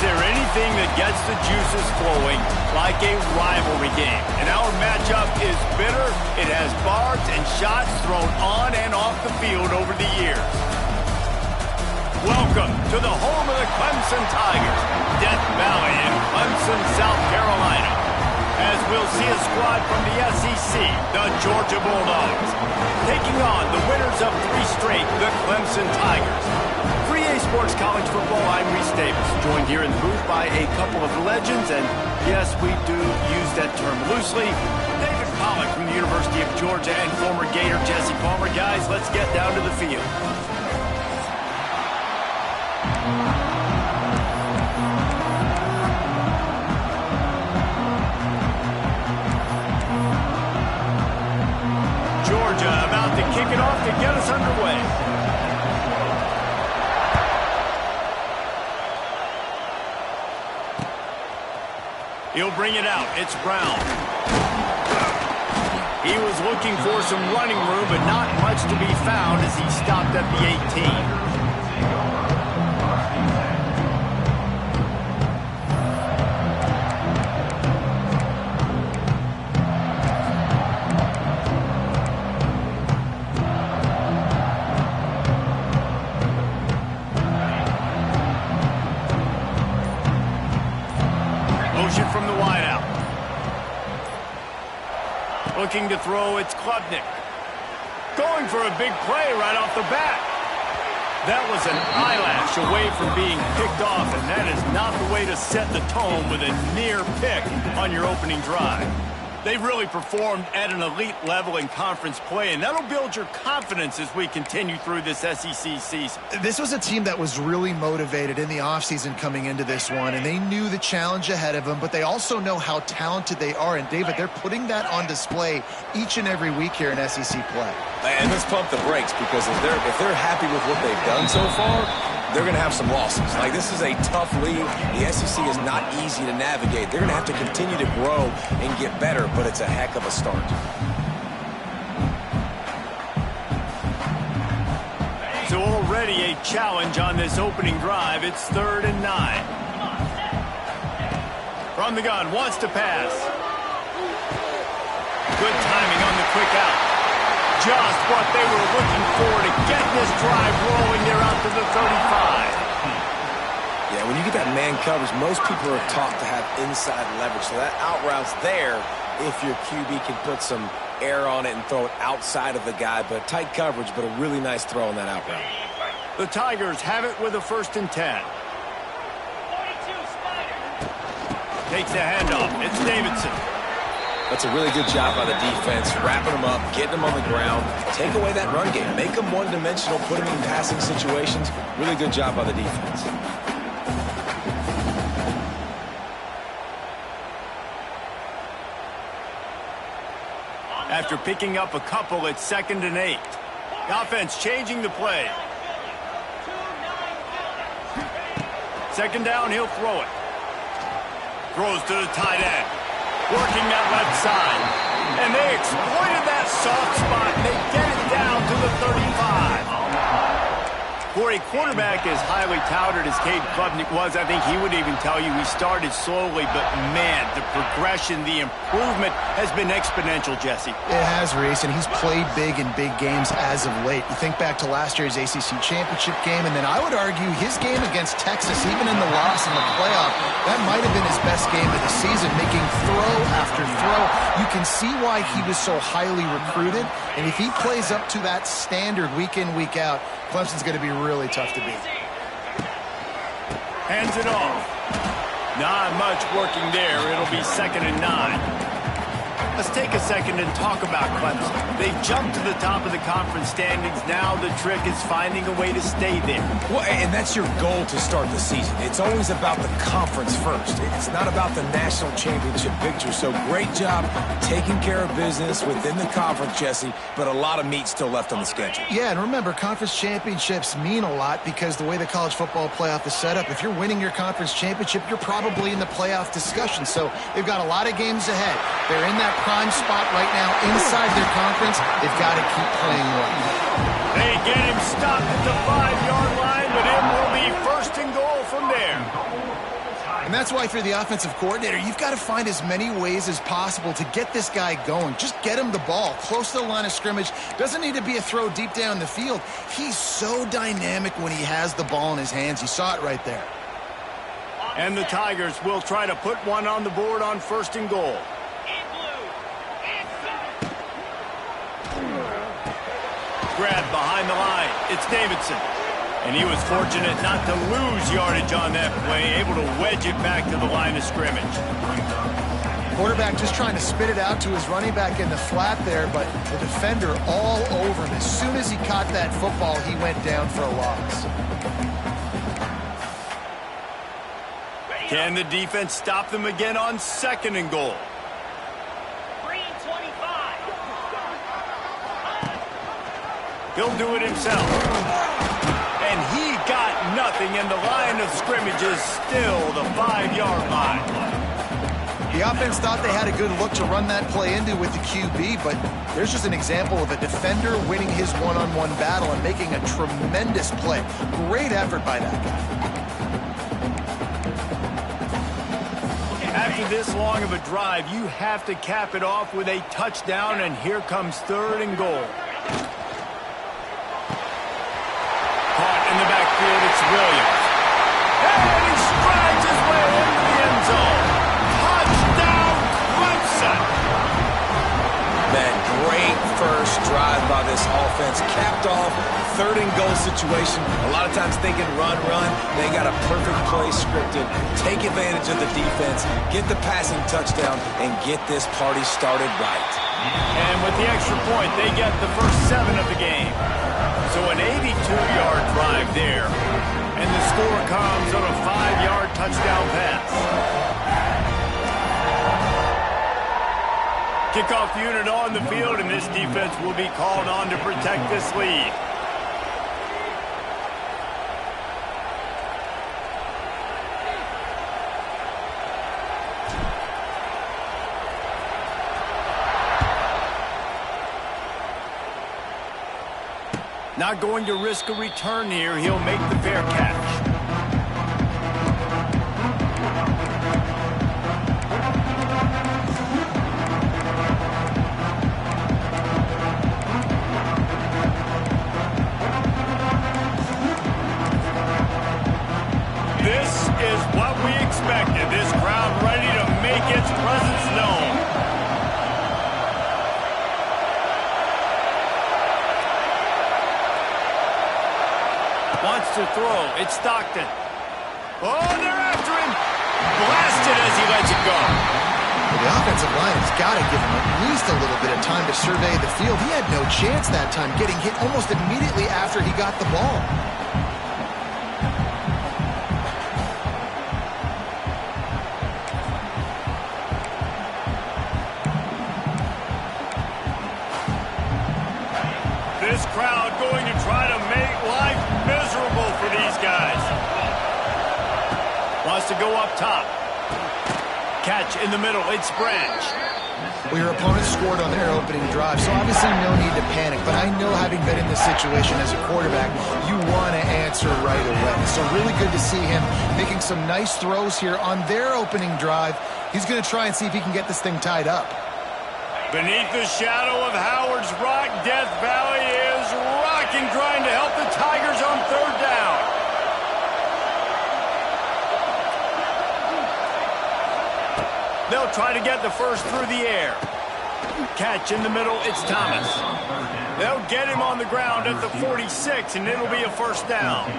there anything that gets the juices flowing like a rivalry game? And our matchup is bitter. It has barbs and shots thrown on and off the field over the years. Welcome to the home of the Clemson Tigers, Death Valley in Clemson, South Carolina. As we'll see a squad from the SEC, the Georgia Bulldogs, taking on the winners of 3 straight, the Clemson Tigers. For EA Sports College Football, I'm Reese Davis, joined here in the booth by a couple of legends, and yes, we do use that term loosely. David Pollack from the University of Georgia and former Gator Jesse Palmer. Guys, let's get down to the field. Georgia about to kick it off to get us underway. He'll bring it out. It's Brown. He was looking for some running room, but not much to be found as he stopped at the 18. From the wideout. Looking to throw, it's Klubnik. Going for a big play right off the bat. That was an eyelash away from being picked off, and that is not the way to set the tone with a near pick on your opening drive. They've really performed at an elite level in conference play, and that'll build your confidence as we continue through this SEC season. This was a team that was really motivated in the offseason coming into this one, and they knew the challenge ahead of them, but they also know how talented they are. And, David, they're putting that on display each and every week here in SEC play. And let's pump the brakes, because if they're happy with what they've done so far, they're going to have some losses. Like, this is a tough league. The SEC is not easy to navigate. They're going to have to continue to grow and get better, but it's a heck of a start. So already a challenge on this opening drive. It's 3rd and 9. From the gun, wants to pass. Good timing on the quick out. Just what they were looking for to get this drive rolling. They're out to the 35. Yeah, when you get that man coverage, most people are taught to have inside leverage. So that out route's there if your QB can put some air on it and throw it outside of the guy. But tight coverage, but a really nice throw on that out route. The Tigers have it with a 1st and 10. Takes the handoff. It's Davidson. That's a really good job by the defense, wrapping them up, getting them on the ground. Take away that run game. Make them one-dimensional, put them in passing situations. Really good job by the defense. After picking up a couple, it's 2nd and 8. The offense changing the play. 2nd down, he'll throw it. Throws to the tight end. Working that left side. And they exploited that soft spot. And they get it down to the 35. For a quarterback as highly touted as Cade Klubnik was, I think he would even tell you he started slowly, but man, the progression, the improvement has been exponential, Jesse. It has, Reese, and he's played big in big games as of late. You think back to last year's ACC championship game, and then I would argue his game against Texas, even in the loss in the playoff, that might have been his best game of the season, making throw after throw. You can see why he was so highly recruited, and if he plays up to that standard week in, week out, Clemson's going to be really tough to beat. Hands it off. Not much working there. It'll be 2nd and 9. Let's take a second and talk about Clemson. They jumped to the top of the conference standings. Now the trick is finding a way to stay there. Well, and that's your goal to start the season. It's always about the conference first. It's not about the national championship picture. So great job taking care of business within the conference, Jesse, but a lot of meat still left on the schedule. Yeah, and remember, conference championships mean a lot because the way the college football playoff is set up, if you're winning your conference championship, you're probably in the playoff discussion. So they've got a lot of games ahead. They're in that prime spot right now inside their conference. They've got to keep playing well. They get him stopped at the 5-yard line, but it will be 1st and goal from there. And that's why, if you're the offensive coordinator, you've got to find as many ways as possible to get this guy going. Just get him the ball close to the line of scrimmage. Doesn't need to be a throw deep down the field. He's so dynamic when he has the ball in his hands. You saw it right there. And the Tigers will try to put one on the board on 1st and goal. Grab behind the line. It's Davidson. And he was fortunate not to lose yardage on that play, able to wedge it back to the line of scrimmage. Quarterback just trying to spit it out to his running back in the flat there, but the defender all over him. As soon as he caught that football, he went down for a loss. Can the defense stop them again on 2nd and goal? He'll do it himself. And he got nothing, and the line of scrimmage is still the 5-yard line. The offense thought they had a good look to run that play into with the QB, but there's just an example of a defender winning his one-on-one battle and making a tremendous play. Great effort by that guy. After this long of a drive, you have to cap it off with a touchdown, and here comes 3rd and goal. In the backfield, it's Williams. And he strides his way into the end zone. Touchdown, Clemson! Man, great first drive by this offense. Capped off, 3rd and goal situation. A lot of times thinking run. They got a perfect play scripted. Take advantage of the defense, get the passing touchdown, and get this party started right. And with the extra point, they get the first 7 of the game. So an 82-yard drive there. And the score comes on a 5-yard touchdown pass. Kickoff unit on the field, and this defense will be called on to protect this lead. Not going to risk a return here. He'll make the fair catch. This is what we expected. This crowd ready to make its presence known. Wants to throw. It's Stockton. Oh, they're after him. Blasted as he lets it go. Well, the offensive line has got to give him at least a little bit of time to survey the field. He had no chance that time, getting hit almost immediately after he got the ball. This crowd going to try to make life miserable for these guys. Wants to go up top. Catch in the middle. It's Branch. Well, your opponent scored on their opening drive, so obviously no need to panic. But I know, having been in this situation as a quarterback, you want to answer right away. So really good to see him making some nice throws here on their opening drive. He's going to try and see if he can get this thing tied up. Beneath the shadow of Howard's Rock, Death Valley is rocking, trying to help the Tigers on 3rd down. They'll try to get the first through the air. Catch in the middle, it's Thomas. They'll get him on the ground at the 46, and it'll be a 1st down.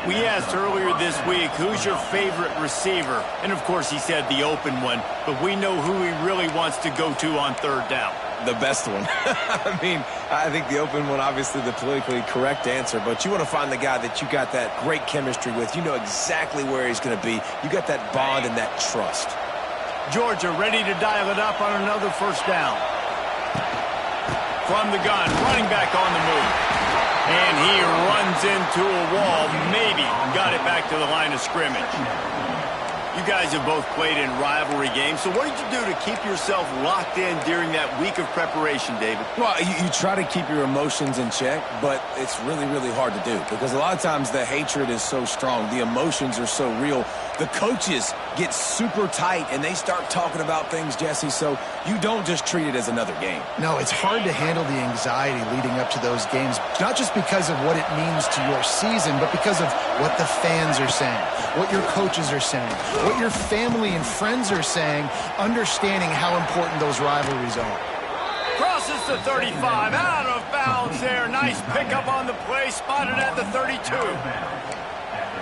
We asked earlier this week, who's your favorite receiver? And, of course, he said the open one, but we know who he really wants to go to on 3rd down. The best one. I mean, I think the open one, obviously the politically correct answer, but you want to find the guy that you got that great chemistry with. You know exactly where he's going to be. You got that bond and that trust. Georgia ready to dial it up on another 1st down. From the gun, running back on the move. And he runs into a wall, maybe got it back to the line of scrimmage. You guys have both played in rivalry games, so what did you do to keep yourself locked in during that week of preparation, David? Well, you try to keep your emotions in check, but it's really, really hard to do because a lot of times the hatred is so strong, the emotions are so real The coaches get super tight, and they start talking about things, Jesse, so you don't just treat it as another game. No, it's hard to handle the anxiety leading up to those games, not just because of what it means to your season, but because of what the fans are saying, what your coaches are saying, what your family and friends are saying, understanding how important those rivalries are. Crosses the 35, out of bounds there. Nice pickup on the play, spotted at the 32.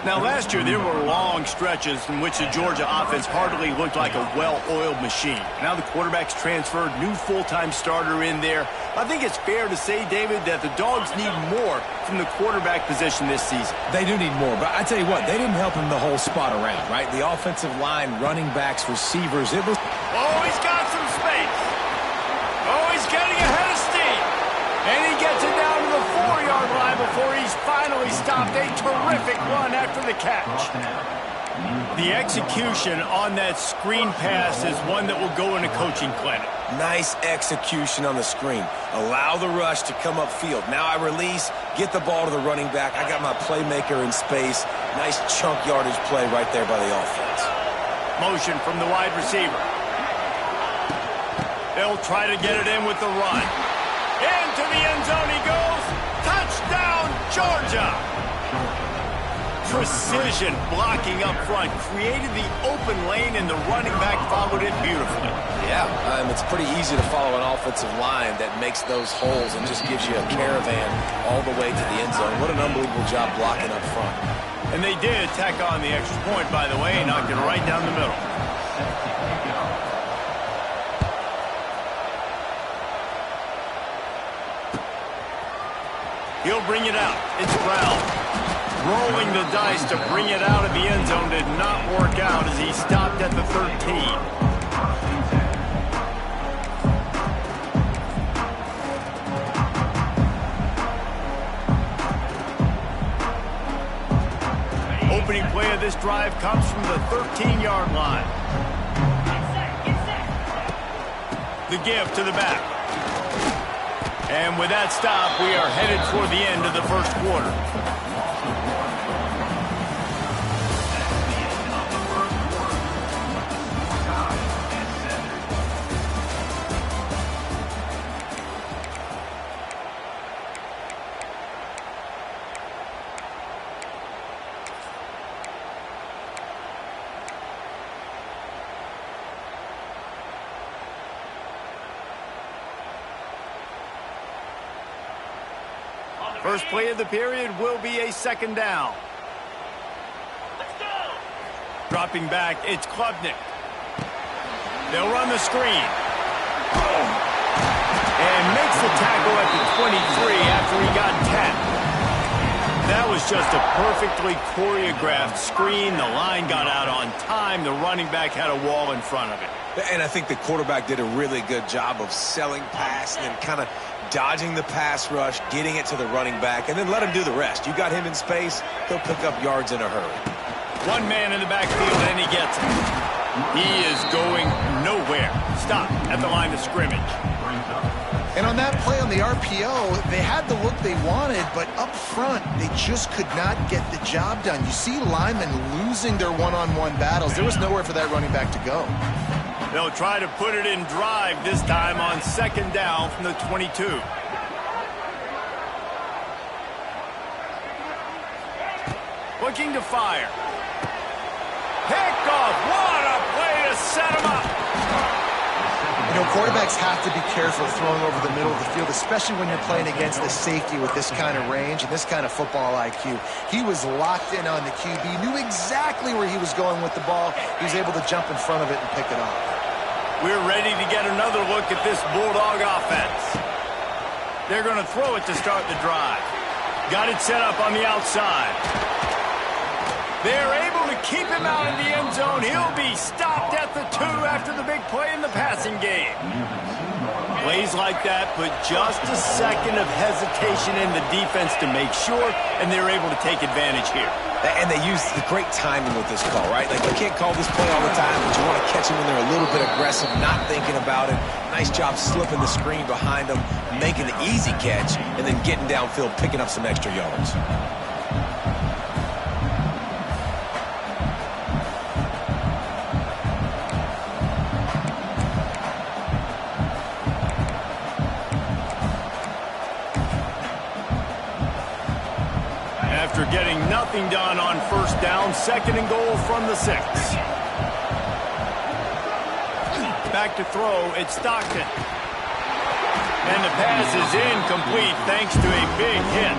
Now, last year, there were long stretches in which the Georgia offense hardly looked like a well-oiled machine. Now the quarterback's transferred, new full-time starter in there. I think it's fair to say, David, that the Dogs need more from the quarterback position this season. They do need more, but I tell you what, they didn't help him the whole spot around, right? The offensive line, running backs, receivers, it was... Oh, he's got some space. Oh, he's getting ahead of steam. And he gets it down to the 4-yard line before he's finally stopped. A terrific run after the catch. The execution on that screen pass is one that will go in a coaching clinic. Nice execution on the screen. Allow the rush to come upfield. Now I release, get the ball to the running back. I got my playmaker in space. Nice chunk yardage play right there by the offense. Motion from the wide receiver. They'll try to get it in with the run. Into the end zone he goes. Touchdown, Georgia! Precision blocking up front created the open lane, and the running back followed it beautifully. Yeah, it's pretty easy to follow an offensive line that makes those holes and just gives you a caravan all the way to the end zone. What an unbelievable job blocking up front. And they did tack on the extra point, by the way, knocked it right down the middle. He'll bring it out. It's Brown. Rolling the dice to bring it out of the end zone did not work out as he stopped at the 13. Opening play of this drive comes from the 13-yard line. The give to the back. And with that stop, we are headed for the end of the first quarter. First play of the period will be a second down. Let's go. Dropping back, it's Klubnik. They'll run the screen. And makes the tackle at the 23 after he got 10. That was just a perfectly choreographed screen. The line got out on time. The running back had a wall in front of it. And I think the quarterback did a really good job of selling pass and then kind of dodging the pass rush, getting it to the running back, and then let him do the rest. You got him in space, he'll pick up yards in a hurry. One man in the backfield, and he gets it. He is going nowhere. Stop at the line of scrimmage. And on that play on the RPO, they had the look they wanted, but up front, they just could not get the job done. You see linemen losing their one-on-one battles. There was nowhere for that running back to go. They'll try to put it in drive this time on second down from the 22. Looking to fire. Picked off. What a play to set him up. You know, quarterbacks have to be careful throwing over the middle of the field, especially when you're playing against the safety with this kind of range and this kind of football IQ. He was locked in on the QB, knew exactly where he was going with the ball. He was able to jump in front of it and pick it up. We're ready to get another look at this Bulldog offense. They're going to throw it to start the drive. Got it set up on the outside. They're able to keep him out of the end zone. He'll be stopped at the 2 after the big play in the passing game. Plays like that put just a second of hesitation in the defense to make sure, and they're able to take advantage here. And they use the great timing with this call, right? Like, you can't call this play all the time, but you want to catch them when they're a little bit aggressive, not thinking about it. Nice job slipping the screen behind them, making the easy catch, and then getting downfield, picking up some extra yards. After getting nothing done on first down, 2nd and goal from the 6. Back to throw, it's Stockton. And the pass is incomplete thanks to a big hit.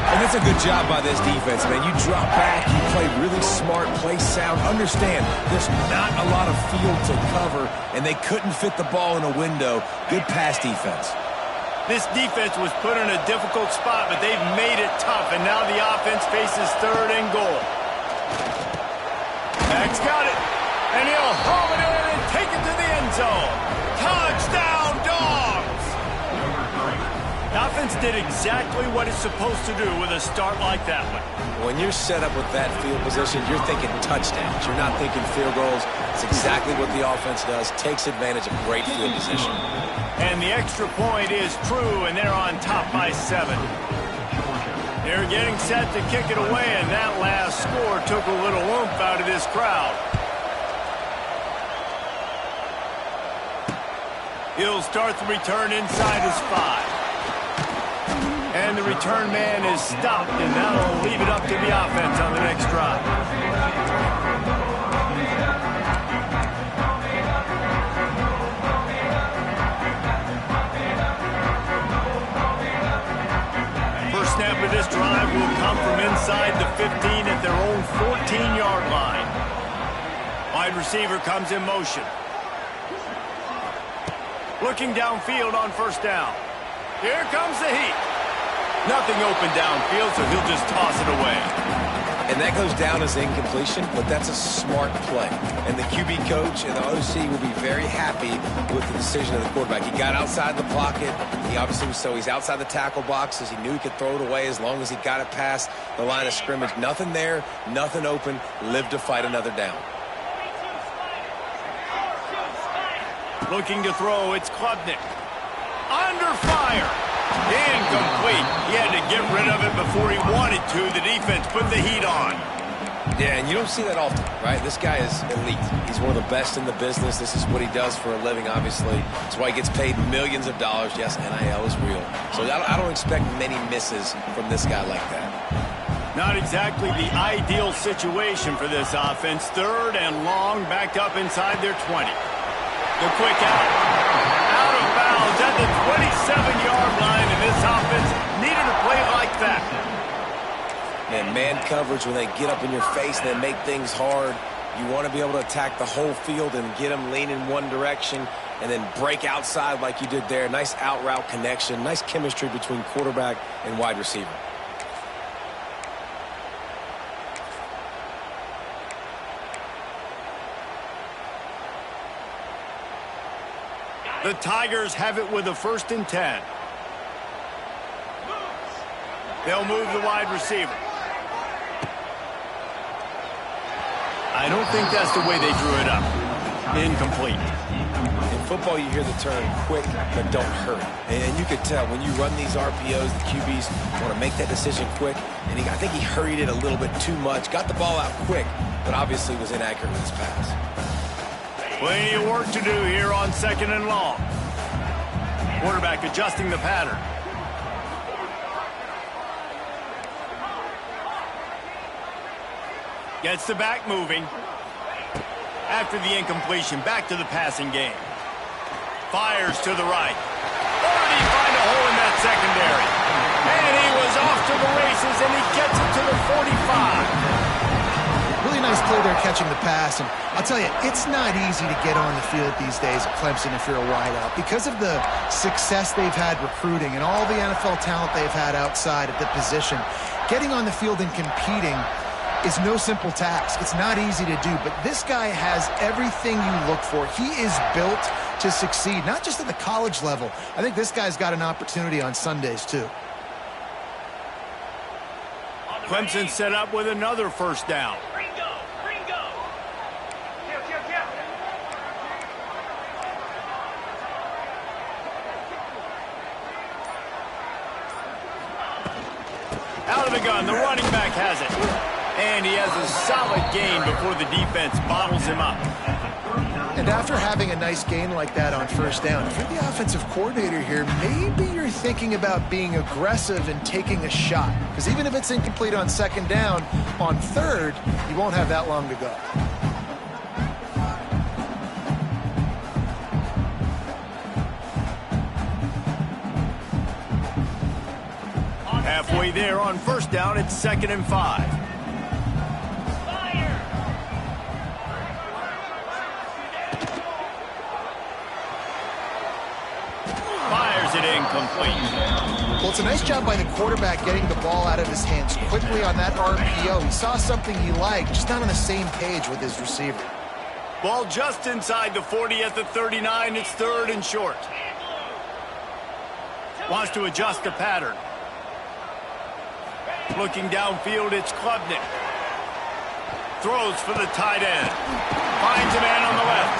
And it's a good job by this defense, man. You drop back, you play really smart, play sound. Understand, there's not a lot of field to cover, and they couldn't fit the ball in a window. Good pass defense. This defense was put in a difficult spot, but they've made it tough, and now the offense faces 3rd and goal. Mack's got it, and he'll haul it in and take it to the end zone. Touchdown, Dogs! The offense did exactly what it's supposed to do with a start like that one. When you're set up with that field position, you're thinking touchdowns. You're not thinking field goals. It's exactly what the offense does, takes advantage of great field position. And the extra point is true, and they're on top by 7. They're getting set to kick it away, and that last score took a little oomph out of this crowd. He'll start the return inside his 5. And the return man is stopped, and that'll leave it up to the offense on the next drive. First snap of this drive will come from inside the 15 at their own 14-yard line. Wide receiver comes in motion. Looking downfield on first down. Here comes the heat. Nothing open downfield, so he'll just toss it away. And that goes down as incompletion, but that's a smart play. And the QB coach and the OC will be very happy with the decision of the quarterback. He got outside the pocket. He obviously was he's outside the tackle boxes. He knew he could throw it away as long as he got it past the line of scrimmage. Nothing there, nothing open. Live to fight another down. Looking to throw, it's Klubnik. Under fire. Incomplete. He had to get rid of it before he wanted to. The defense put the heat on. Yeah, and you don't see that often, right? This guy is elite. He's one of the best in the business. This is what he does for a living, obviously. That's why he gets paid millions of dollars. Yes, NIL is real. So I don't expect many misses from this guy like that. Not exactly the ideal situation for this offense. 3rd and long, backed up inside their 20. The quick out of bounds at the 27-yard line, and this offense needed a play like that. And man coverage, when they get up in your face and they make things hard, you want to be able to attack the whole field and get them lean in one direction and then break outside like you did there. Nice out route connection, nice chemistry between quarterback and wide receiver. The Tigers have it with a 1st and 10. They'll move the wide receiver. I don't think that's the way they drew it up. Incomplete. In football, you hear the term quick, but don't hurry. And you could tell when you run these RPOs, the QBs want to make that decision quick. And I think he hurried it a little bit too much. Got the ball out quick, but obviously was inaccurate with his pass. Plenty of work to do here on 2nd and long. Quarterback adjusting the pattern. Gets the back moving. After the incompletion, back to the passing game. Fires to the right. Or did he find a hole in that secondary? And he was off to the races, and he gets it to the 45. Really nice play there catching the pass. And I'll tell you, it's not easy to get on the field these days at Clemson if you're a wideout. Because of the success they've had recruiting and all the NFL talent they've had outside at the position, getting on the field and competing is no simple task. It's not easy to do, but this guy has everything you look for. He is built to succeed, not just at the college level. I think this guy's got an opportunity on Sundays, too. Clemson set up with another 1st down. Out of the gun, the running back has it. And he has a solid gain before the defense bottles him up. And after having a nice gain like that on first down, if you're the offensive coordinator here, maybe you're thinking about being aggressive and taking a shot. Because even if it's incomplete on second down, on third, you won't have that long to go. Halfway there on first down, it's 2nd and 5. Fires it incomplete. Well, it's a nice job by the quarterback getting the ball out of his hands quickly on that RPO. He saw something he liked, just not on the same page with his receiver. Ball just inside the 40 at the 39. It's 3rd and short. Wants to adjust the pattern. Looking downfield, it's Klubnik. Throws for the tight end. Finds a man on the left.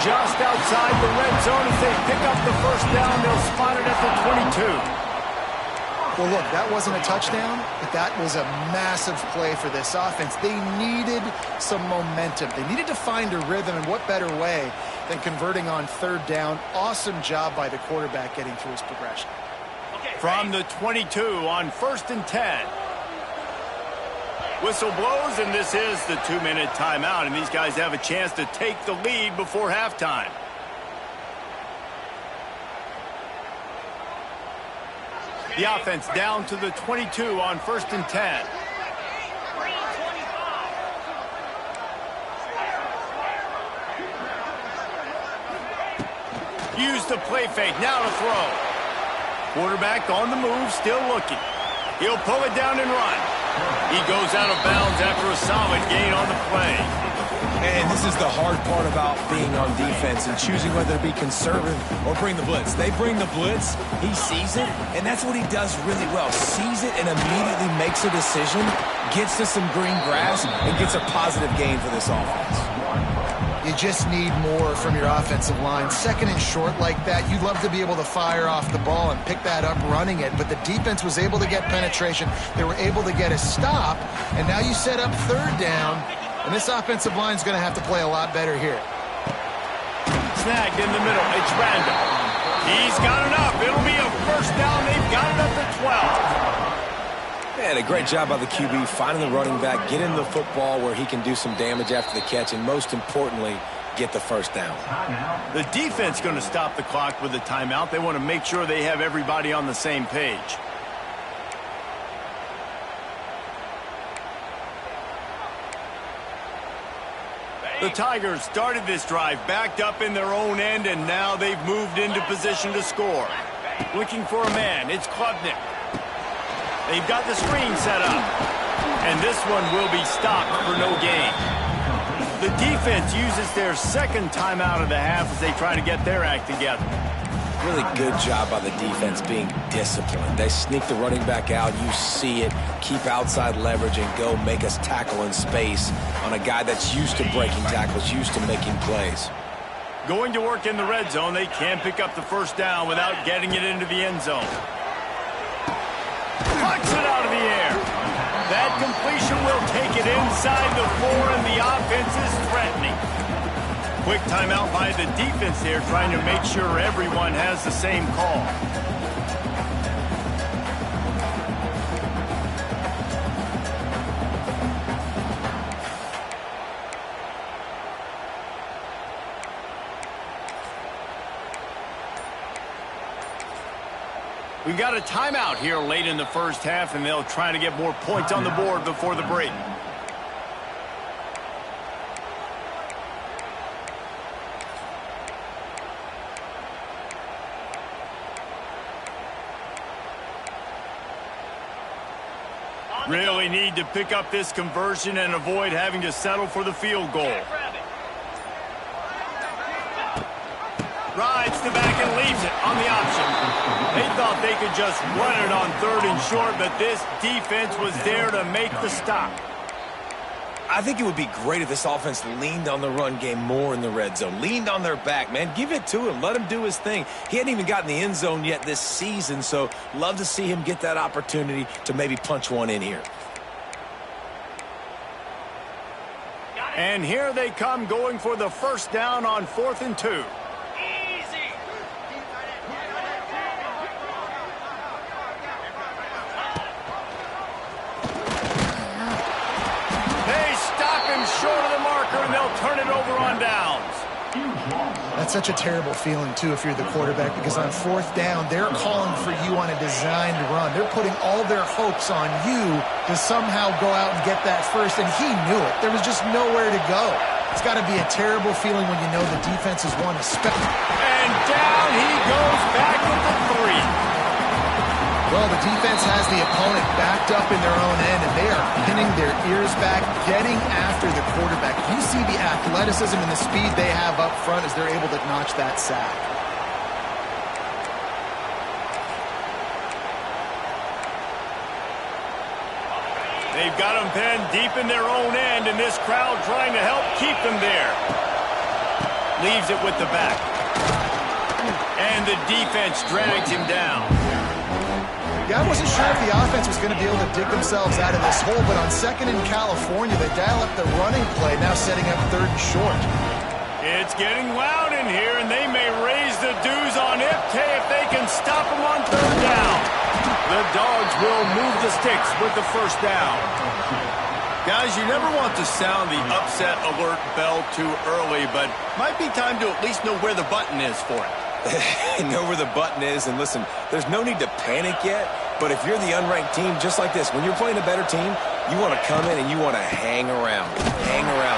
Just outside the red zone as they pick up the first down. They'll spot it at the 22. Well, look, that wasn't a touchdown, but that was a massive play for this offense. They needed some momentum. They needed to find a rhythm, and what better way than converting on 3rd down. Awesome job by the quarterback getting through his progression. From the 22 on 1st and 10. Whistle blows, and this is the 2-minute timeout, and these guys have a chance to take the lead before halftime. The offense down to the 22 on 1st and 10. Use the play fake, now to throw. Quarterback on the move, still looking. He'll pull it down and run. He goes out of bounds after a solid gain on the play. And this is the hard part about being on defense and choosing whether to be conservative or bring the blitz. They bring the blitz, he sees it, and that's what he does really well. Sees it and immediately makes a decision, gets to some green grass, and gets a positive gain for this offense. You just need more from your offensive line. 2nd and short like that, you'd love to be able to fire off the ball and pick that up running it, but the defense was able to get penetration. They were able to get a stop, and now you set up 3rd down, and this offensive line is going to have to play a lot better here. Snagged in the middle. It's Randall. He's got enough. It'll be a first down. They've got it up to 12. And a great job by the QB finding the running back, getting the football where he can do some damage after the catch, and most importantly, get the first down. The defense going to stop the clock with a timeout. They want to make sure they have everybody on the same page. The Tigers started this drive backed up in their own end, and now they've moved into position to score. Looking for a man. It's Klubnik. They've got the screen set up. And this one will be stopped for no gain. The defense uses their 2nd timeout of the half as they try to get their act together. Really good job by the defense being disciplined. They sneak the running back out. You see it. Keep outside leverage and go make us tackle in space on a guy that's used to breaking tackles, used to making plays. Going to work in the red zone. They can pick up the first down without getting it into the end zone. Pucks it out of the air. That completion will take it inside the 4, and the offense is threatening. Quick timeout by the defense there, trying to make sure everyone has the same call. We got a timeout here late in the first half, and they'll try to get more points on the board before the break. Really need to pick up this conversion and avoid having to settle for the field goal. Rides the back and leaves it on the option. They thought they could just run it on 3rd and short, but this defense was there to make the stop. I think it would be great if this offense leaned on the run game more in the red zone. Leaned on their back, man. Give it to him. Let him do his thing. He hadn't even gotten the end zone yet this season, so love to see him get that opportunity to maybe punch one in here. And here they come going for the first down on 4th and 2. They stop him short of the marker, and they'll turn it over on downs. That's such a terrible feeling, too, if you're the quarterback, because on 4th down, they're calling for you on a designed run. They're putting all their hopes on you to somehow go out and get that first, and he knew it. There was just nowhere to go. It's got to be a terrible feeling when you know the defense has won a And down he goes back at the 3. Well, the defense has the opponent backed up in their own end, and they are pinning their ears back, getting after the quarterback. You see the athleticism and the speed they have up front as they're able to notch that sack. They've got them pinned deep in their own end, and this crowd trying to help keep them there. Leaves it with the back. And the defense drags him down. Yeah, I wasn't sure if the offense was going to be able to dig themselves out of this hole, but on 2nd in California, they dial up the running play, now setting up 3rd and short. It's getting loud in here, and they may raise the dues on Ipte if they can stop him on 3rd down. The Dogs will move the sticks with the first down. Guys, you never want to sound the upset alert bell too early, but might be time to at least know where the button is for it. Know where the button is, and listen, there's no need to panic yet, but if you're the unranked team, just like this, when you're playing a better team, you want to come in and you want to hang around,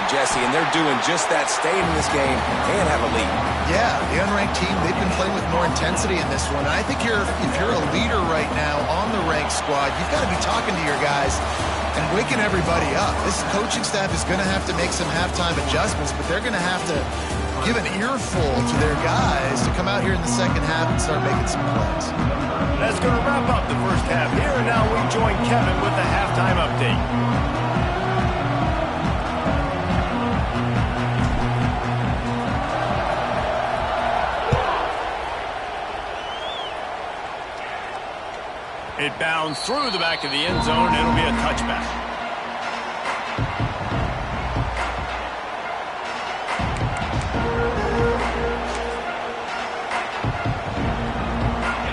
Jesse, and they're doing just that, staying in this game and have a lead. Yeah, the unranked team, they've been playing with more intensity in this one, and I think if you're a leader right now on the ranked squad, you've got to be talking to your guys and waking everybody up. This coaching staff is going to have to make some halftime adjustments, but they're going to have to give an earful to their guys to come out here in the second half and start making some plays. That's going to wrap up the first half here, and now we join Kevin with the halftime update. It bounds through the back of the end zone, and it'll be a touchback.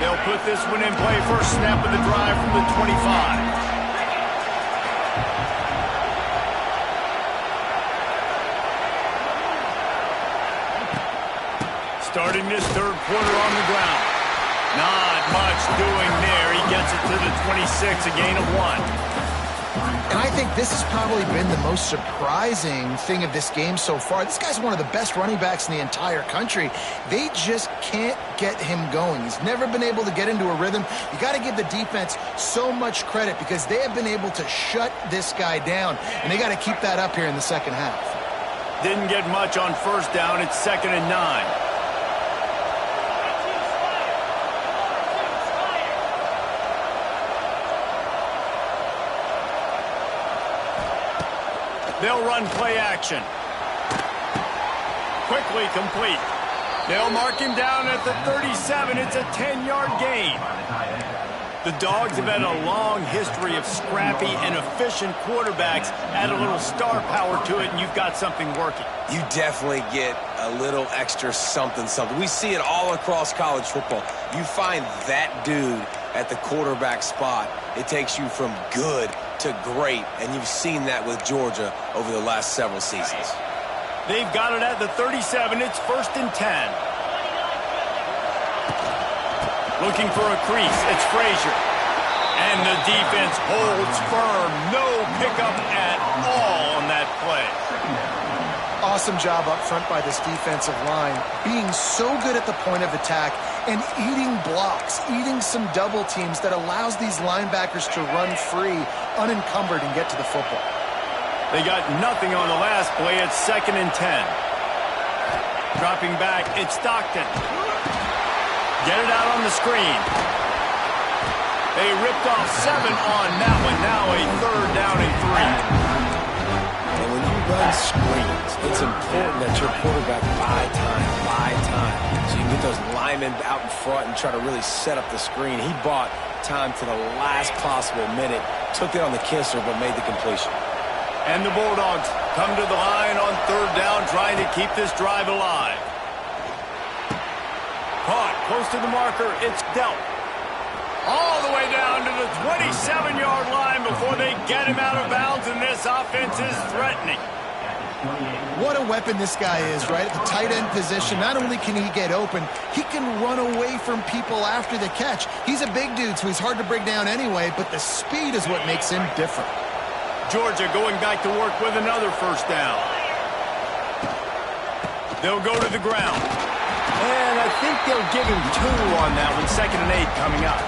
They'll put this one in play. First snap of the drive from the 25. Starting this 3rd quarter on the ground. Not much doing there. He gets it to the 26, a gain of 1. And I think this has probably been the most surprising thing of this game so far. This guy's one of the best running backs in the entire country. They just can't get him going. He's never been able to get into a rhythm. You got to give the defense so much credit because they have been able to shut this guy down, and they got to keep that up here in the second half. Didn't get much on 1st down. It's 2nd and 9. They'll run play action. Quickly complete. They'll mark him down at the 37. It's a 10-yard gain. The Dogs have had a long history of scrappy and efficient quarterbacks. Add a little star power to it, and you've got something working. You definitely get a little extra something. We see it all across college football. You find that dude at the quarterback spot, it takes you from good to great, and you've seen that with Georgia over the last several seasons. They've got it at the 37. It's 1st and 10. Looking for a crease. It's Frazier. And the defense holds firm. No pickup at all on that play. Awesome job up front by this defensive line, being so good at the point of attack and eating blocks, eating some double teams that allows these linebackers to run free, unencumbered, and get to the football. They got nothing on the last play. It's 2nd and 10. Dropping back, it's Stockton. Get it out on the screen. They ripped off 7 on that one. Now a 3rd down and 3. And when you run screens, it's important that your quarterback buy time. So you can get those linemen out in front and try to really set up the screen. He bought time to the last possible minute, took it on the kisser, but made the completion. And the Bulldogs come to the line on third down, trying to keep this drive alive. Caught close to the marker. It's dealt. All the way down to the 27-yard line before they get him out of bounds, and this offense is threatening. What a weapon this guy is, right? At the tight end position, not only can he get open, he can run away from people after the catch. He's a big dude, so he's hard to bring down anyway, but the speed is what makes him different. Georgia going back to work with another first down. They'll go to the ground. And I think they'll give him 2 on that one, 2nd and 8 coming up.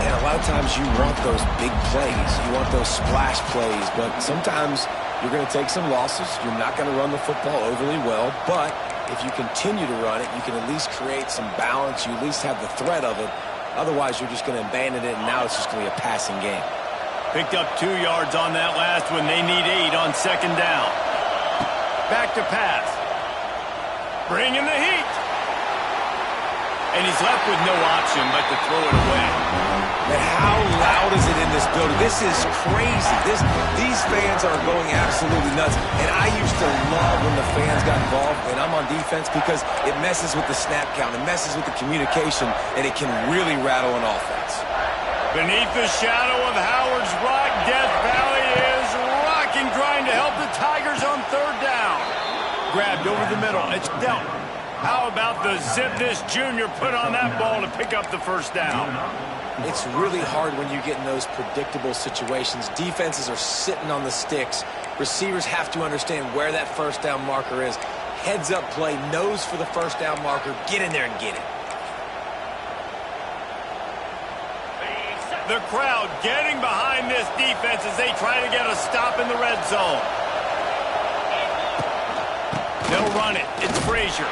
And a lot of times you want those big plays. You want those splash plays, but sometimes you're going to take some losses. You're not going to run the football overly well, but if you continue to run it, you can at least create some balance. You at least have the threat of it. Otherwise, you're just going to abandon it, and now it's just going to be a passing game. Picked up 2 yards on that last one. They need 8 on 2nd down. Back to pass. Bring in the heat. And he's left with no option but to throw it away. And how loud is it in this building? This is crazy. These fans are going absolutely nuts. And I used to love when the fans got involved when I'm on defense because it messes with the snap count. It messes with the communication, and it can really rattle an offense. Beneath the shadow of Howard's Rock, Death Valley is rocking, trying to help the Tigers on third down. Grabbed over the middle. It's dealt. How about the Zipness Jr. put on that ball to pick up the first down? It's really hard when you get in those predictable situations. Defenses are sitting on the sticks. Receivers have to understand where that first down marker is. Heads up play, nose for the first down marker. Get in there and get it. The crowd getting behind this defense as they try to get a stop in the red zone. They'll run it. It's Frazier.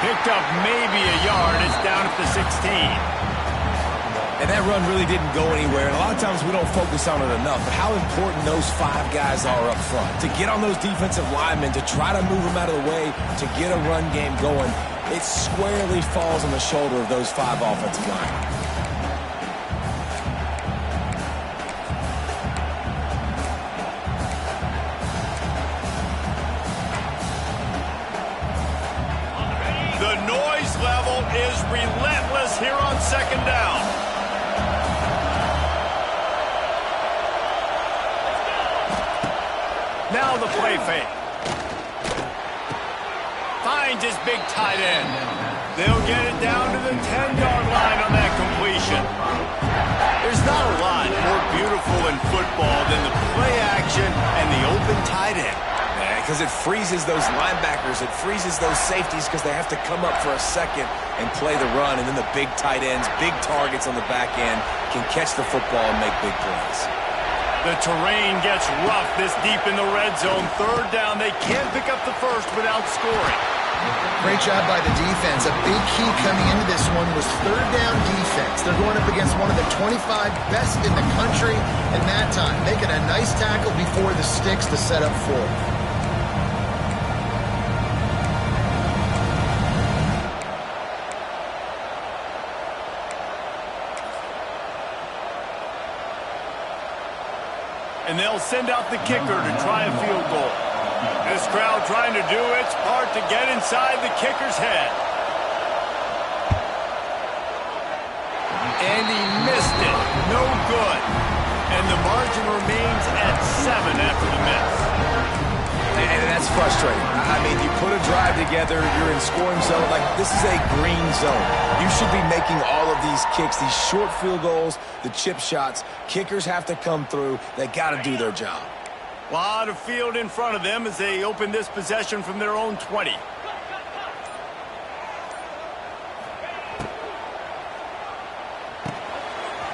Picked up maybe a yard. It's down at the 16. And that run really didn't go anywhere. And a lot of times we don't focus on it enough. But how important those 5 guys are up front. To get on those defensive linemen, to try to move them out of the way, to get a run game going, it squarely falls on the shoulder of those 5 offensive linemen. The noise level is relentless here on 2nd down. Now the play fake. Finds his big tight end. They'll get it down to the 10-yard line on that completion. There's not a lot more beautiful in football than the play action and the open tight end. Because it freezes those linebackers. It freezes those safeties because they have to come up for a second and play the run. And then the big tight ends, big targets on the back end can catch the football and make big plays. The terrain gets rough this deep in the red zone. Third down, they can't pick up the first without scoring. Great job by the defense. A big key coming into this one was third down defense. They're going up against one of the 25 best in the country in that time, making a nice tackle before the sticks to set up for it. And they'll send out the kicker to try a field goal. This crowd trying to do its part to get inside the kicker's head. And he missed it. No good. And the margin remains at 7 after the miss. And that's frustrating. I mean, you put a drive together, you're in scoring zone. Like, this is a green zone. You should be making all of these kicks, these short field goals, the chip shots. Kickers have to come through. They got to do their job. A lot of field in front of them as they open this possession from their own 20.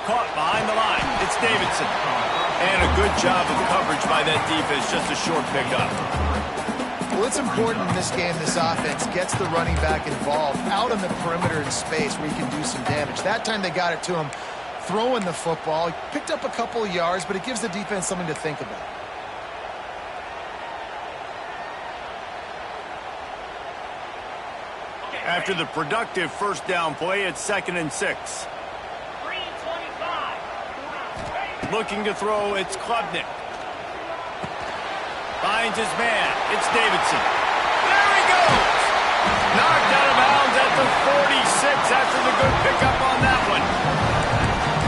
Caught behind the line. It's Davidson. And a good job of coverage by that defense. Just a short pickup. Well, it's important in this game, this offense gets the running back involved out on the perimeter in space where he can do some damage. That time they got it to him throwing the football. He picked up a couple of yards, but it gives the defense something to think about. After the productive first down play, it's 2nd and 6. Looking to throw, it's Klubnik. finds his man. It's Davidson. There he goes! Knocked out of bounds at the 46 after the good pickup on that one.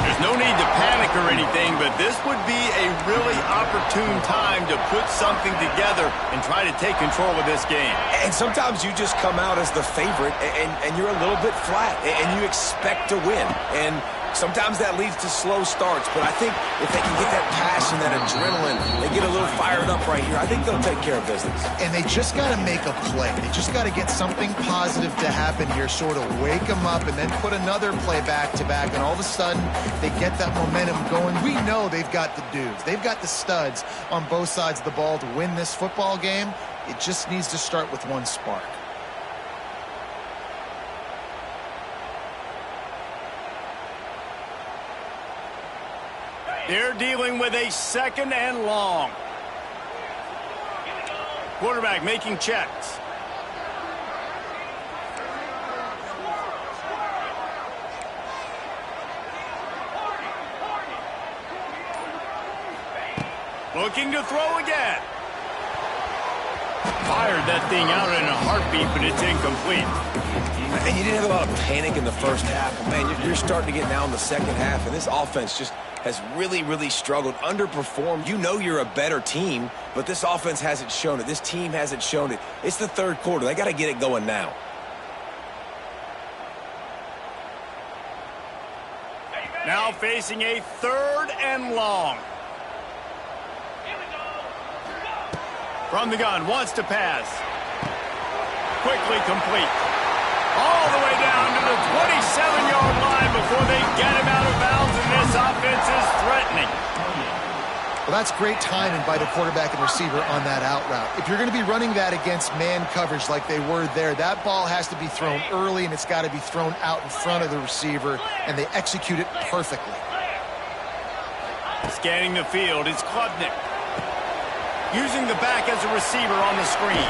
There's no need to panic or anything, but this would be a really opportune time to put something together and try to take control of this game. And sometimes you just come out as the favorite, and you're a little bit flat, and you expect to win. And sometimes that leads to slow starts, but I think if they can get that passion, that adrenaline, they get a little fired up right here, I think they'll take care of business. And they just got to make a play. They just got to get something positive to happen here, sort of wake them up and then put another play back-to-back, and all of a sudden they get that momentum going. We know they've got the dudes. They've got the studs on both sides of the ball to win this football game. It just needs to start with one spark. They're dealing with a 2nd and long. Quarterback making checks. Looking to throw again. Fired that thing out in a heartbeat, but it's incomplete. And you didn't have a lot of panic in the first half, but man, you're starting to get now in the second half, and this offense just has really struggled, underperformed. You know you're a better team, but this offense hasn't shown it. This team hasn't shown it. It's the third quarter. They got to get it going now. Now facing a 3rd and long. From the gun, wants to pass. Quickly complete. All the way down to the 27-yard line before they get him out of bounds, and this offense is threatening. Well, that's great timing by the quarterback and receiver on that out route. If you're going to be running that against man coverage like they were there, that ball has to be thrown early, and it's got to be thrown out in front of the receiver, and they execute it perfectly. Scanning the field is Klubnik. Using the back as a receiver on the screen.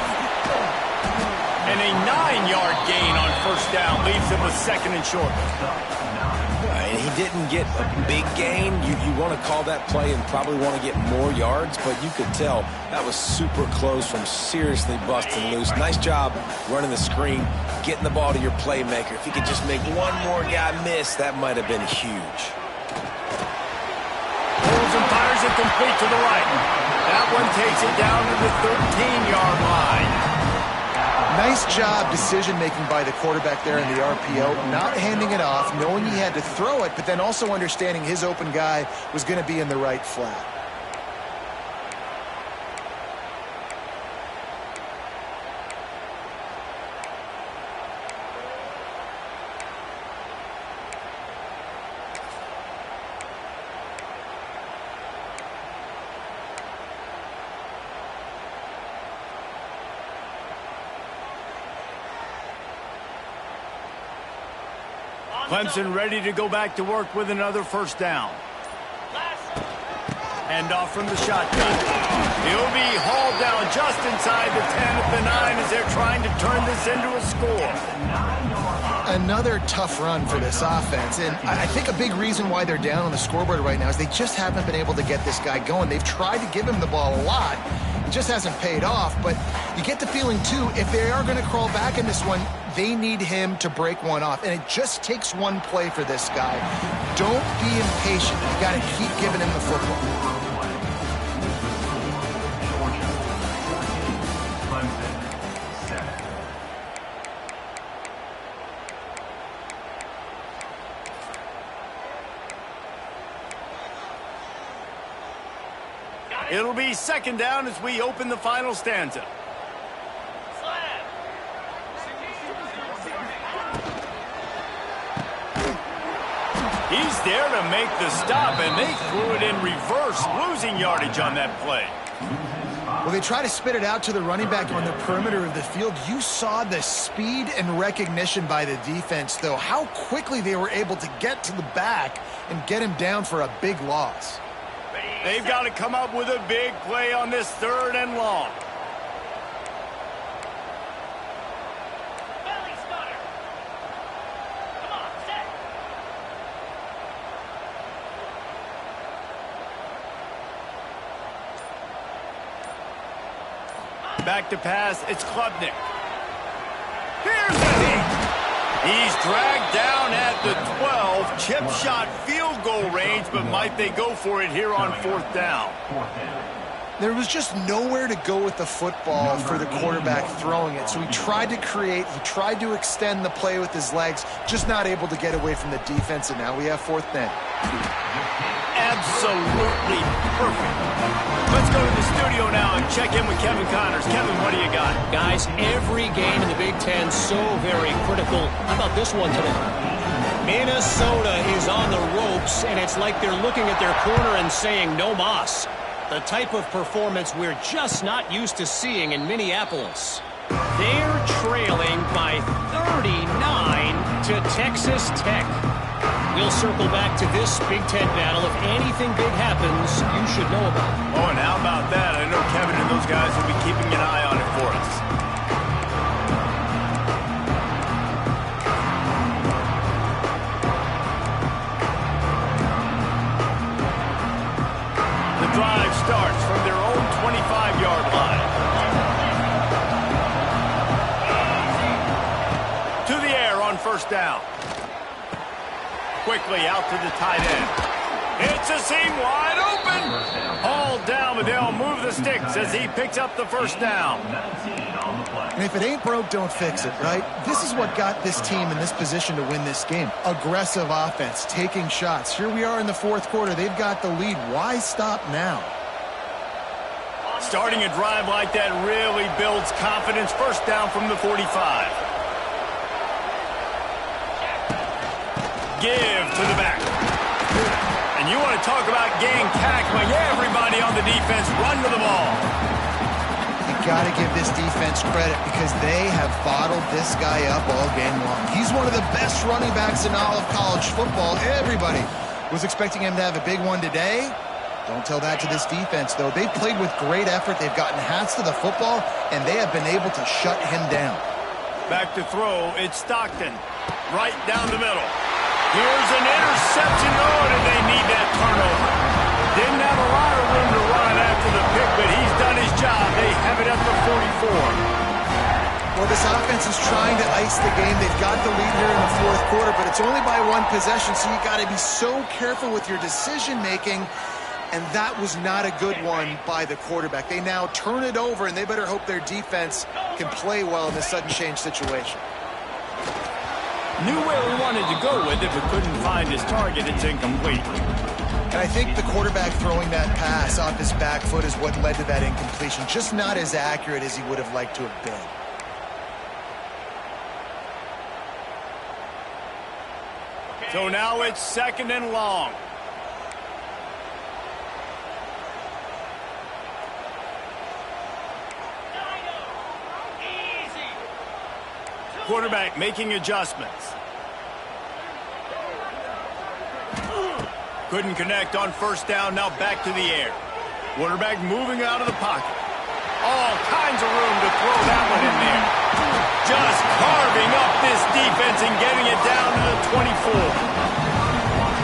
And a 9-yard gain on 1st down leaves him with 2nd and short. And he didn't get a big gain. You want to call that play and probably want to get more yards, but you could tell that was super close from seriously busting loose. Nice job running the screen, getting the ball to your playmaker. If he could just make one more guy miss, that might have been huge. Pulls and fires it complete to the right. That one takes it down to the 13-yard line. Nice job decision-making by the quarterback there in the RPO, not handing it off, knowing he had to throw it, but then also understanding his open guy was going to be in the right flat. Clemson ready to go back to work with another 1st down. Hand off from the shotgun. He'll be hauled down just inside the 10 at the 9 as they're trying to turn this into a score. Another tough run for this offense, and I think a big reason why they're down on the scoreboard right now is they just haven't been able to get this guy going. They've tried to give him the ball a lot. It just hasn't paid off, but you get the feeling, too, if they are going to crawl back in this one, they need him to break one off, and it just takes one play for this guy. Don't be impatient. You got to keep giving him the football. It'll be 2nd down as we open the final stanza. He's there to make the stop, and they threw it in reverse, losing yardage on that play. Well, they try to spit it out to the running back on the perimeter of the field. You saw the speed and recognition by the defense, though, how quickly they were able to get to the back and get him down for a big loss. They've got to come up with a big play on this 3rd and long. Back to pass, it's Klubnik. Here's the heat. He's dragged down at the 12. Chip shot field goal range, but might they go for it here on 4th down? There was just nowhere to go with the football for the quarterback throwing it. So he tried to create, he tried to extend the play with his legs, just not able to get away from the defense, and now we have 4th down. Absolutely perfect. Let's go to the studio now and check in with Kevin Connors. Kevin, what do you got? Guys, every game in the Big Ten so very critical. How about this one today? Minnesota is on the ropes, and it's like they're looking at their corner and saying, no mas. The type of performance we're just not used to seeing in Minneapolis. They're trailing by 39 to Texas Tech. We'll circle back to this Big Ten battle. If anything big happens, you should know about it. Oh, and how about that? I know Kevin and those guys will be keeping an eye on it for us. The drive starts from their own 25-yard line. To the air on 1st down. Quickly out to the tight end. It's a seam wide open. Hauled down, but they'll move the sticks as he picks up the 1st down. And if it ain't broke, don't fix it, right? This is what got this team in this position to win this game. Aggressive offense, taking shots. Here we are in the 4th quarter. They've got the lead. Why stop now? Starting a drive like that really builds confidence. 1st down from the 45. Give to the back. And you want to talk about gang tackling. Everybody on the defense run to the ball. You got to give this defense credit because they have bottled this guy up all game long. He's one of the best running backs in all of college football. Everybody was expecting him to have a big one today. Don't tell that to this defense, though. They've played with great effort. They've gotten hats to the football, and they have been able to shut him down. Back to throw. It's Stockton. Right down the middle. Here's an interception. Oh, and they need that turnover. Didn't have a lot of room to run after the pick, but he's done his job. They have it at the 44. Well, this offense is trying to ice the game. They've got the lead here in the 4th quarter, but it's only by 1 possession, so you got to be so careful with your decision-making, and that was not a good one by the quarterback. They now turn it over, and they better hope their defense can play well in this sudden change situation. Knew where he wanted to go with it, but couldn't find his target. It's incomplete. And I think the quarterback throwing that pass off his back foot is what led to that incompletion. Just not as accurate as he would have liked to have been. So now it's 2nd and long. Quarterback making adjustments. Couldn't connect on 1st down. Now back to the air. Quarterback moving out of the pocket. All kinds of room to throw that one in there. Just carving up this defense and getting it down to the 24.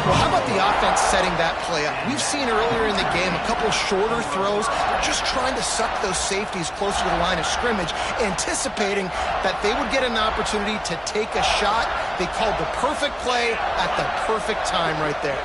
Well, how about the offense setting that play up? We've seen earlier in the game a couple shorter throws. They're just trying to suck those safeties closer to the line of scrimmage, anticipating that they would get an opportunity to take a shot. They called the perfect play at the perfect time right there.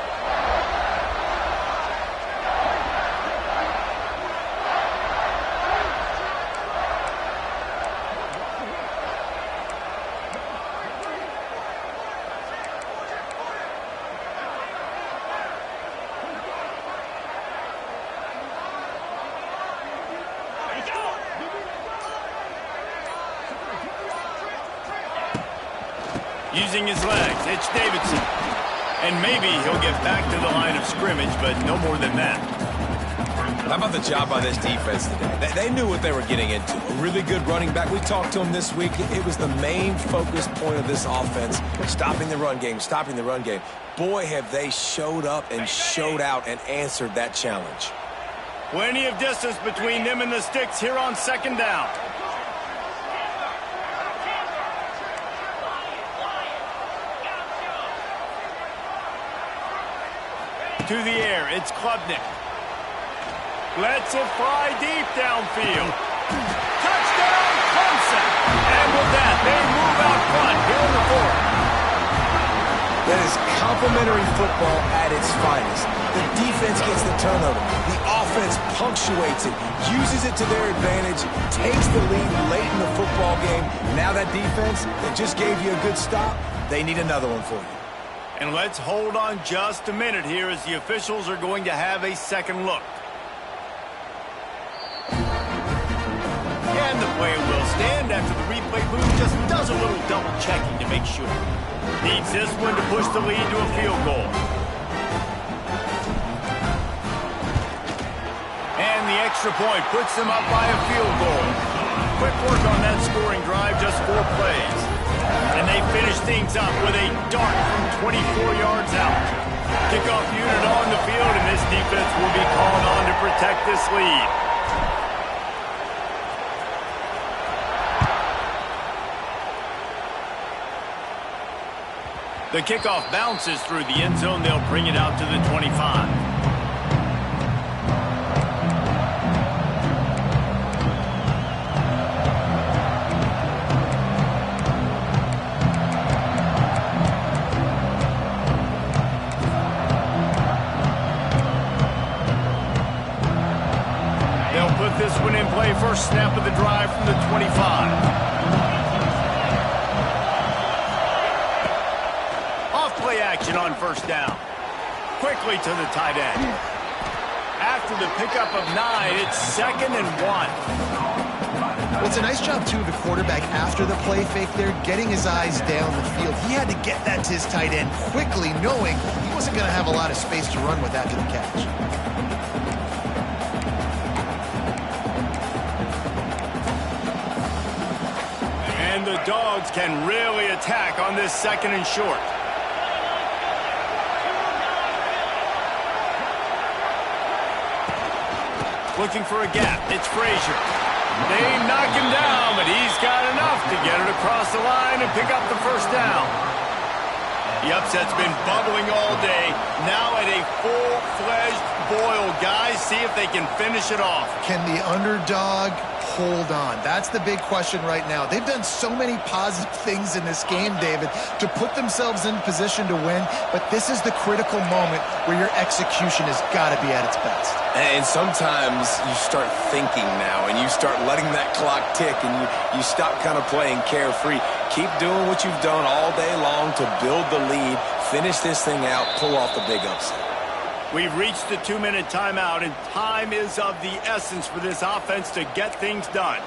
Using his legs, it's Davidson. And maybe he'll get back to the line of scrimmage, but no more than that. How about the job by this defense today? They knew what they were getting into. A really good running back. We talked to him this week. It was the main focus point of this offense. Stopping the run game, stopping the run game. Boy, have they showed up and showed out and answered that challenge. Plenty of distance between them and the sticks here on 2nd down. To the air, it's Klubnik. Lets it fly deep downfield. with that, they move out front here in the fourth. That is complementary football at its finest. The defense gets the turnover. The offense punctuates it, uses it to their advantage, takes the lead late in the football game. Now that defense that just gave you a good stop, they need another one for you. And let's hold on just a minute here as the officials are going to have a second look. And the player will stand after the replay booth just does a little double checking to make sure. Needs this one to push the lead to a field goal. And the extra point puts them up by a field goal. Quick work on that scoring drive, just 4 plays. And they finish things up with a dart from 24 yards out. Kickoff unit on the field, and this defense will be called on to protect this lead. The kickoff bounces through the end zone. They'll bring it out to the 25. They'll put this one in play. First snap of the drive from the 25. Play action on first down. Quickly to the tight end. After the pickup of 9, it's 2nd and 1. Well, it's a nice job, too, of the quarterback after the play fake there, getting his eyes down the field. He had to get that to his tight end quickly, knowing he wasn't going to have a lot of space to run with after the catch. And the Dogs can really attack on this 2nd and short. Looking for a gap. It's Frazier. They knock him down, but he's got enough to get it across the line and pick up the first down. The upset's been bubbling all day. Now at a full-fledged boil. Guys, see if they can finish it off. Can the underdog hold on? That's the big question right now. They've done so many positive things in this game, David, to put themselves in position to win, but this is the critical moment where your execution has got to be at its best. And sometimes you start thinking now, and you start letting that clock tick, and you stop kind of playing carefree. Keep doing what you've done all day long to build the lead, finish this thing out, pull off the big upset. We've reached the 2-minute timeout, and time is of the essence for this offense to get things done.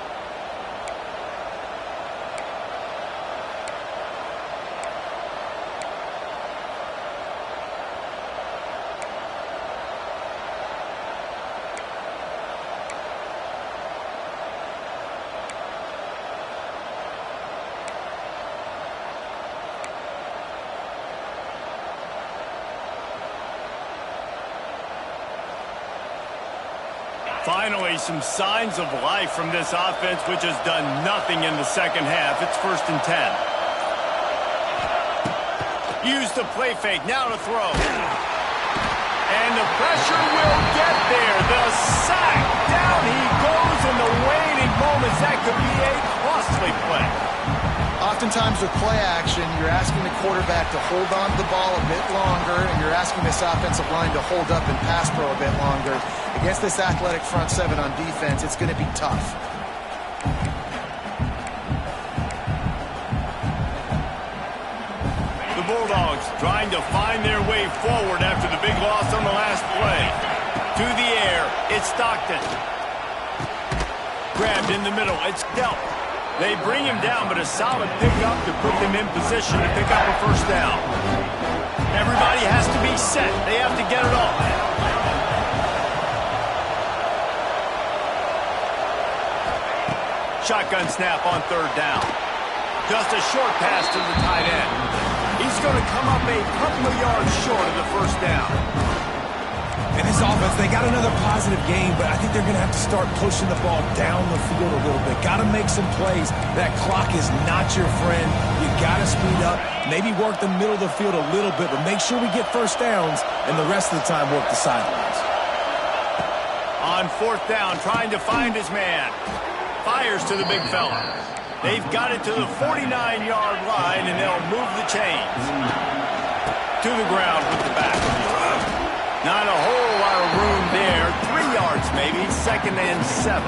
Finally, some signs of life from this offense, which has done nothing in the second half. It's 1st and 10. Use the play fake, now to throw. And the pressure will get there. The sack, down he goes in the waning moments. That could be a costly play. Oftentimes with play action, you're asking the quarterback to hold on to the ball a bit longer, and you're asking this offensive line to hold up and pass pro a bit longer. Against this athletic front 7 on defense, it's going to be tough. The Bulldogs trying to find their way forward after the big loss on the last play. To the air, it's Stockton. Grabbed in the middle, it's Delp. They bring him down, but a solid pickup to put them in position to pick up a first down. Everybody has to be set. They have to get it off. Shotgun snap on 3rd down. Just a short pass to the tight end. He's going to come up a couple of yards short of the first down. And this offense, they got another positive game, but I think they're going to have to start pushing the ball down the field a little bit. Got to make some plays. That clock is not your friend. You got to speed up, maybe work the middle of the field a little bit, but make sure we get first downs, and the rest of the time work the sidelines. On 4th down, trying to find his man. Fires to the big fella. They've got it to the 49-yard line, and they'll move the chains. To the ground with the back. Not a whole lot of room there. 3 yards maybe, 2nd and 7.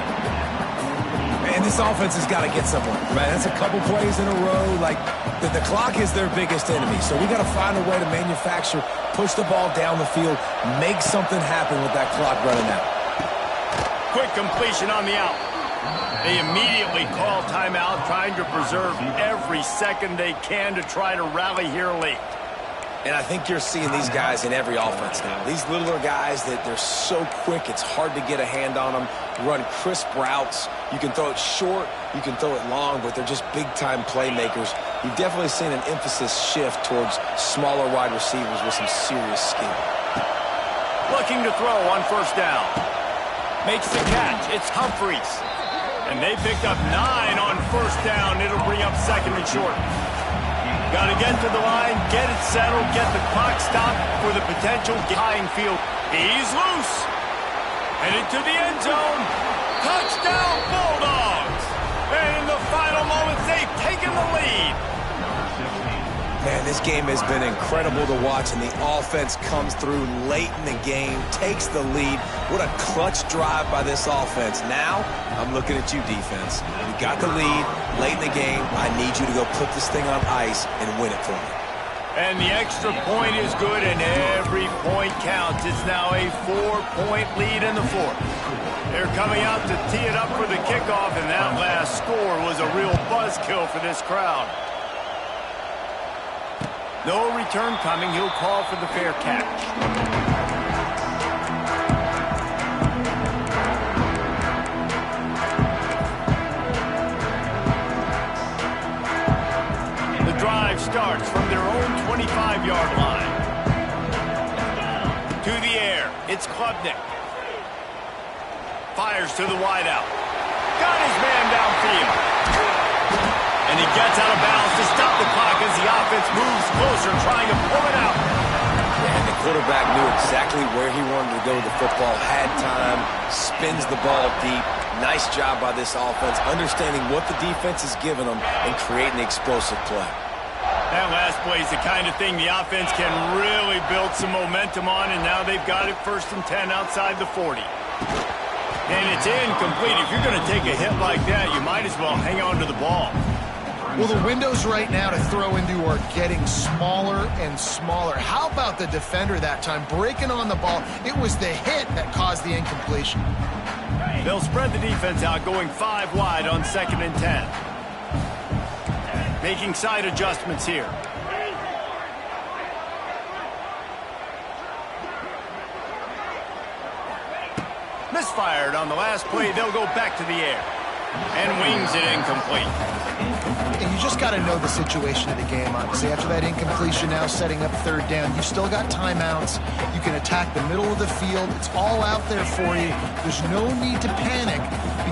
And this offense has got to get somewhere, right? That's a couple plays in a row. Like, the clock is their biggest enemy. So we got to find a way to manufacture, push the ball down the field, make something happen with that clock running out. Quick completion on the out. They immediately call timeout, trying to preserve every second they can to try to rally here late. And I think you're seeing these guys in every offense now. These littler guys, that they're so quick, it's hard to get a hand on them, run crisp routes. You can throw it short, you can throw it long, but they're just big-time playmakers. You've definitely seen an emphasis shift towards smaller wide receivers with some serious skill. Looking to throw on 1st down. Makes the catch. It's Humphries. And they picked up 9 on 1st down. It'll bring up 2nd and short. Got to get to the line, get it settled, get the clock stopped for the potential tying field. He's loose. Headed to the end zone. Touchdown, Bulldogs. And in the final moments, they've taken the lead. Man, this game has been incredible to watch, and the offense comes through late in the game, takes the lead. What a clutch drive by this offense. Now, I'm looking at you, defense. You got the lead late in the game. I need you to go put this thing on ice and win it for me. And the extra point is good, and every point counts. It's now a 4-point lead in the 4th. They're coming out to tee it up for the kickoff, and that last score was a real buzzkill for this crowd. No return coming. He'll call for the fair catch. The drive starts from their own 25-yard line. To the air. It's Klubnik. Fires to the wideout. Got his man downfield. And he gets out of bounds to stop the clock as the offense moves closer, trying to pull it out. And the quarterback knew exactly where he wanted to go with the football, had time, spins the ball deep. Nice job by this offense, understanding what the defense is giving them and creating the explosive play. That last play is the kind of thing the offense can really build some momentum on, and now they've got it 1st and 10 outside the 40. And it's incomplete. If you're going to take a hit like that, you might as well hang on to the ball. Well, the windows right now to throw into are getting smaller and smaller. How about the defender that time breaking on the ball? It was the hit that caused the incompletion. They'll spread the defense out, going 5 wide on 2nd and 10. Making side adjustments here. Misfired on the last play. They'll go back to the air. And wings it incomplete. And you just got to know the situation of the game, honestly. After that incompletion, now setting up 3rd down, you still got timeouts. You can attack the middle of the field. It's all out there for you. There's no need to panic.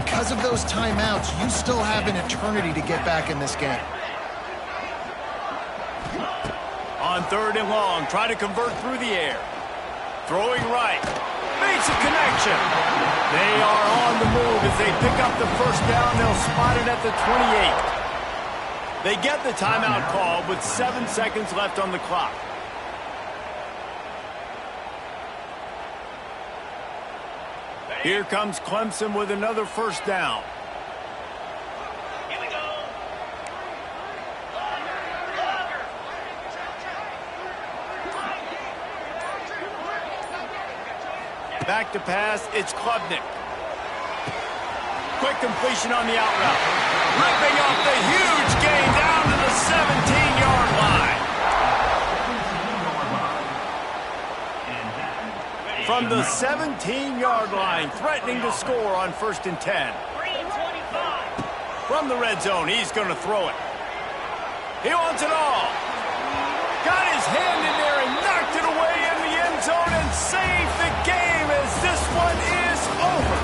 Because of those timeouts, you still have an eternity to get back in this game. On 3rd and long, try to convert through the air. Throwing right. Makes a connection. They are on the move as they pick up the 1st down. They'll spot it at the 28. They get the timeout call with 7 seconds left on the clock. Here comes Clemson with another 1st down. Here we go. Back to pass, it's Klubnik. Quick completion on the out route. Ripping off the huge gain down to the 17-yard line. From the 17-yard line, threatening to score on 1st and 10. From the red zone, he's going to throw it. He wants it all. Got his hand in there and knocked it away in the end zone and saved the game as this one is over.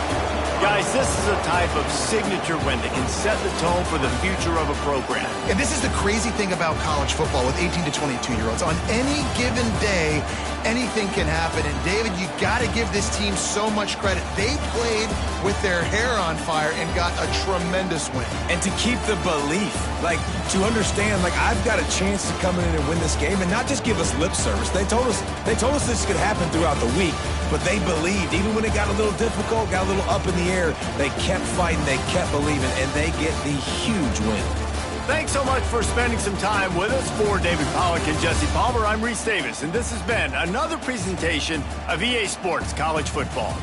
Got Guys, this is a type of signature win that can set the tone for the future of a program. And this is the crazy thing about college football with 18 to 22-year-olds. On any given day, anything can happen. And, David, you got to give this team so much credit. They played with their hair on fire and got a tremendous win. And to keep the belief, like, to understand, like, I've got a chance to come in and win this game and not just give us lip service. They told us this could happen throughout the week, but they believed. Even when it got a little difficult, got a little up in the air, they kept fighting, they kept believing, and they get the huge win. Thanks so much for spending some time with us. For David Pollack and Jesse Palmer, I'm Reese Davis, and this has been another presentation of EA Sports College Football.